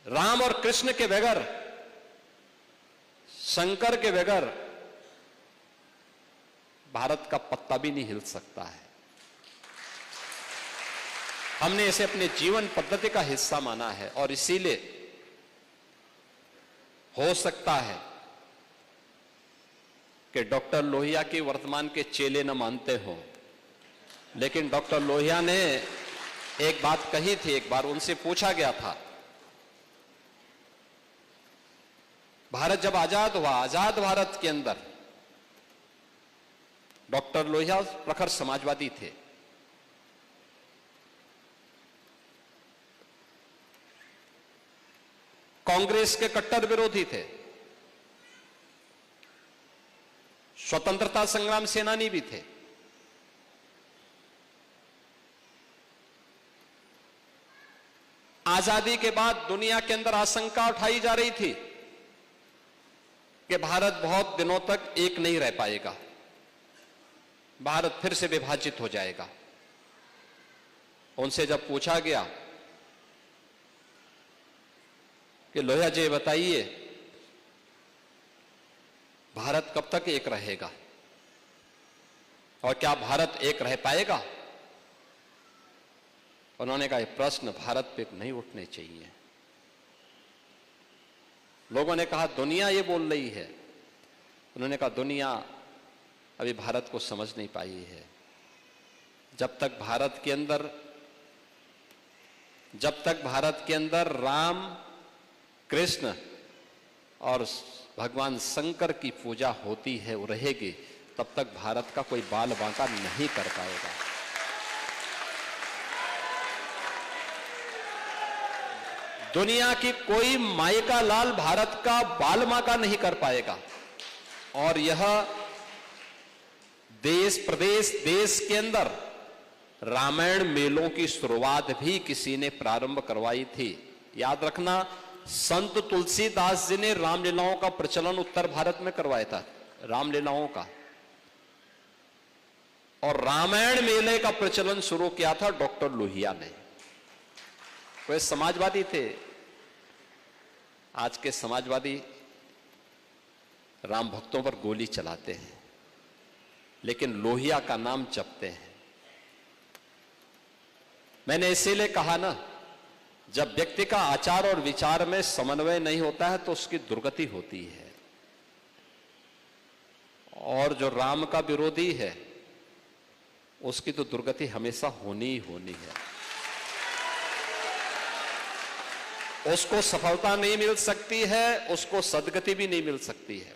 राम और कृष्ण के बगैर, शंकर के बगैर भारत का पत्ता भी नहीं हिल सकता है। हमने इसे अपने जीवन पद्धति का हिस्सा माना है और इसीलिए हो सकता है कि डॉक्टर लोहिया की वर्तमान के चेले न मानते हो, लेकिन डॉक्टर लोहिया ने एक बात कही थी। एक बार उनसे पूछा गया था, भारत जब आजाद हुआ, आजाद भारत के अंदर डॉक्टर लोहिया प्रखर समाजवादी थे। कांग्रेस के कट्टर विरोधी थे, स्वतंत्रता संग्राम सेनानी भी थे। आजादी के बाद दुनिया के अंदर आशंका उठाई जा रही थी कि भारत बहुत दिनों तक एक नहीं रह पाएगा, भारत फिर से विभाजित हो जाएगा। उनसे जब पूछा गया कि लोहिया जी बताइए, भारत कब तक एक रहेगा और क्या भारत एक रह पाएगा? उन्होंने कहा, यह प्रश्न भारत पे नहीं उठने चाहिए। लोगों ने कहा, दुनिया ये बोल रही है। उन्होंने कहा, दुनिया अभी भारत को समझ नहीं पाई है। जब तक भारत के अंदर राम, कृष्ण और भगवान शंकर की पूजा होती है, वो रहेगी, तब तक भारत का कोई बाल बांका नहीं कर पाएगा। दुनिया की कोई माई का लाल भारत का बाल बांका नहीं कर पाएगा। और यह देश प्रदेश देश के अंदर रामायण मेलों की शुरुआत भी किसी ने प्रारंभ करवाई थी। याद रखना, संत तुलसीदास जी ने रामलीलाओं का प्रचलन उत्तर भारत में करवाया था, रामलीलाओं का। और रामायण मेले का प्रचलन शुरू किया था डॉक्टर लोहिया ने। वे समाजवादी थे। आज के समाजवादी राम भक्तों पर गोली चलाते हैं, लेकिन लोहिया का नाम जपते हैं। मैंने इसीलिए कहा ना, जब व्यक्ति का आचार और विचार में समन्वय नहीं होता है तो उसकी दुर्गति होती है। और जो राम का विरोधी है उसकी तो दुर्गति हमेशा होनी ही होनी है। उसको सफलता नहीं मिल सकती है, उसको सद्गति भी नहीं मिल सकती है।